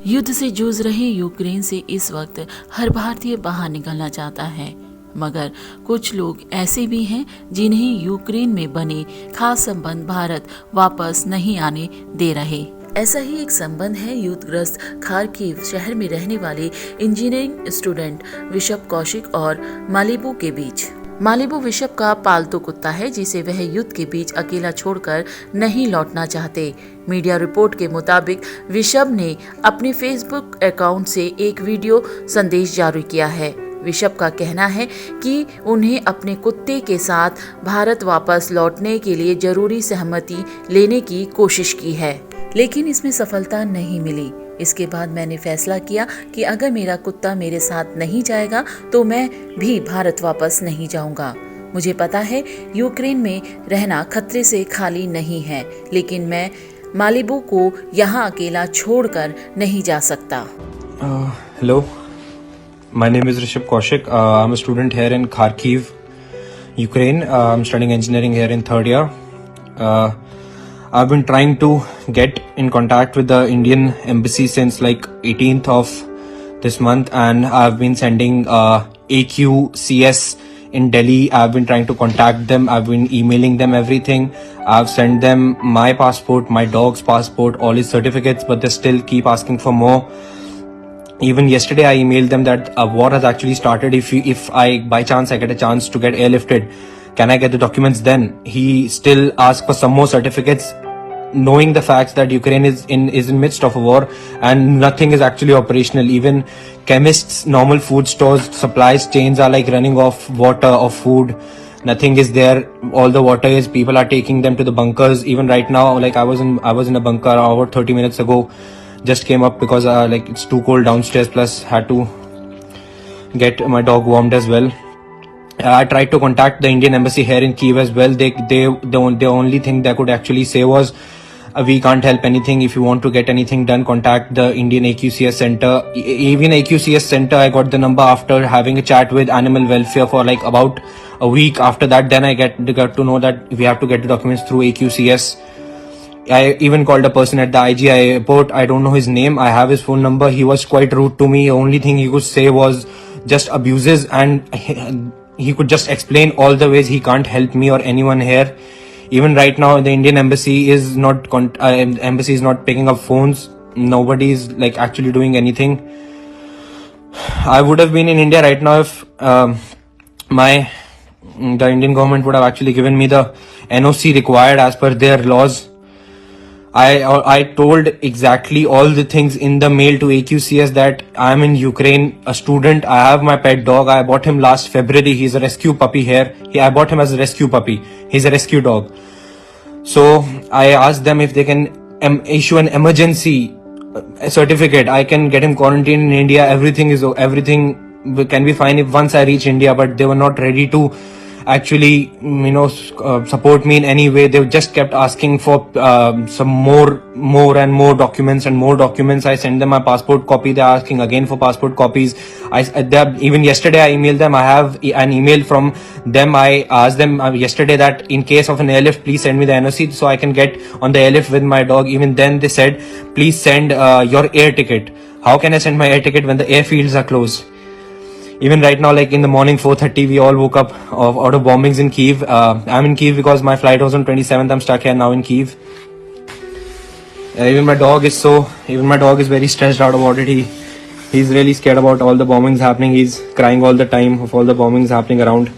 युद्ध से जूझ रहे यूक्रेन से इस वक्त हर भारतीय बाहर निकलना चाहता है, मगर कुछ लोग ऐसे भी हैं जिन्हें यूक्रेन में बने खास संबंध भारत वापस नहीं आने दे रहे। ऐसा ही एक संबंध है युद्धग्रस्त खार्किव शहर में रहने वाले इंजीनियरिंग स्टूडेंट विशप कौशिक और मालिबू के बीच। मालिबू विशप का पालतू कुत्ता है जिसे वह युद्ध के बीच अकेला छोड़कर नहीं लौटना चाहते। मीडिया रिपोर्ट के मुताबिक विशप ने अपने फेसबुक अकाउंट से एक वीडियो संदेश जारी किया है। विशप का कहना है कि उन्हें अपने कुत्ते के साथ भारत वापस लौटने के लिए जरूरी सहमति लेने की कोशिश की है, लेकिन इसमें सफलता नहीं मिली। इसके बाद मैंने फैसला किया कि अगर मेरा कुत्ता मेरे साथ नहीं जाएगा तो मैं भी भारत वापस नहीं जाऊंगा। मुझे पता है यूक्रेन में रहना खतरे से खाली नहीं है, लेकिन मैं मालिबू को यहाँ अकेला छोड़कर नहीं जा सकता। Hello, my name is Rishabh Kaushik. I'm a student here in Kharkiv, Ukraine. I'm studying engineering here in third year. I've been trying to get in contact with the Indian embassy since like 18th of this month, and I've been sending AQCS in Delhi. I've been trying to contact them. I've been emailing them everything. I've sent them my passport, my dog's passport, all his certificates, but they still keep asking for more. Even yesterday I emailed them that a war has actually started. If I by chance I get a chance to get airlifted, can I get the documents then? He still asks for some more certificates, knowing the facts that Ukraine is in midst of a war and nothing is actually operational. Even chemists, normal food stores, supplies chains are like running off water or food. Nothing is there. All the water is, people are taking them to the bunkers. Even right now, like I was in a bunker about 30 minutes ago. Just came up because like it's too cold downstairs, plus had to get my dog warmed as well. I tried to contact the Indian embassy here in Kyiv as well. The only thing they could actually say was, we can't help anything. If you want to get anything done, contact the Indian AQCS center. Even AQCS center, I got the number after having a chat with animal welfare for like about a week. After that, then I got to know that we have to get the documents through AQCS. I even called a person at the IGI airport. I don't know his name. I have his phone number. He was quite rude to me. Only thing he could say was just abuses, and he could just explain all the ways he can't help me or anyone here. Even right now, the Indian embassy is not picking up phones. Nobody is like actually doing anything. I would have been in India right now if the Indian government would have actually given me the NOC required as per their laws. I told exactly all the things in the mail to AQCS that I'm in Ukraine, a student. I have my pet dog. I bought him last February. He's a rescue puppy here. I bought him as a rescue puppy. He's a rescue dog. So I asked them if they can issue an emergency certificate. I can get him quarantined in India. Everything can be fine if once I reach India, but they were not ready to actually support me in any way. They just kept asking for some more and more documents and more documents. I sent them my passport copy. They're asking again for passport copies. Even yesterday I emailed them. I have an email from them. I asked them yesterday that in case of an airlift, please send me the NOC so I can get on the airlift with my dog. Even then they said, please send your air ticket. How can I send my air ticket when the airfields are closed? Even right now, like in the morning 4:30, we all woke up out of bombings in Kyiv. I'm in Kyiv because my flight was on 27th. I'm stuck here now in Kyiv. Even my dog is very stressed out about it. He's really scared about all the bombings happening. He's crying all the time of all the bombings happening around.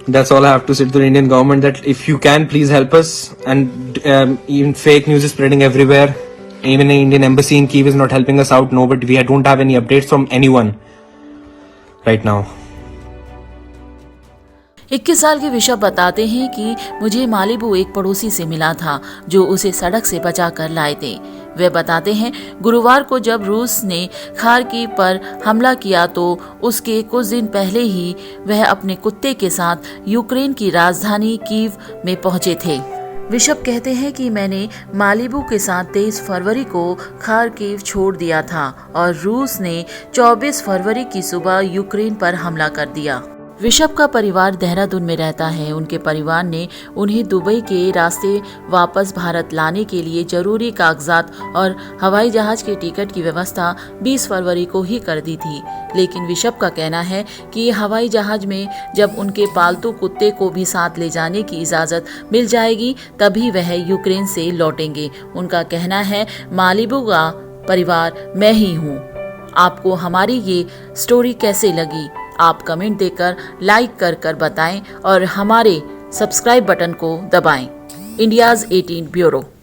That's all I have to say to the Indian government, that if you can, please help us. And even fake news is spreading everywhere. Even the Indian embassy in Kyiv is not helping us out. No, but we don't have any updates from anyone right now. 21 साल के bishop बताते हैं कि मुझे Malibu एक पड़ोसी से मिला था जो उसे सड़क से बचा कर लाए थे। वे बताते हैं, गुरुवार को जब रूस ने खार्किव पर हमला किया तो उसके कुछ दिन पहले ही वह अपने कुत्ते के साथ यूक्रेन की राजधानी कीव में पहुंचे थे। विशप कहते हैं कि मैंने मालिबू के साथ 23 फरवरी को खार्किव छोड़ दिया था और रूस ने 24 फरवरी की सुबह यूक्रेन पर हमला कर दिया। ऋषभ का परिवार देहरादून में रहता है। उनके परिवार ने उन्हें दुबई के रास्ते वापस भारत लाने के लिए जरूरी कागजात और हवाई जहाज की टिकट की व्यवस्था 20 फरवरी को ही कर दी थी। लेकिन ऋषभ का कहना है कि हवाई जहाज में जब उनके पालतू कुत्ते को भी साथ ले जाने की इजाजत मिल जाएगी तभी वह यूक्रेन से लौटेंगे। उनका कहना है, मालिबू का परिवार मैं ही हूँ। आपको हमारी ये स्टोरी कैसे लगी? आप कमेंट देकर, लाइक कर बताएं और हमारे सब्सक्राइब बटन को दबाएं। India's 18 bureau.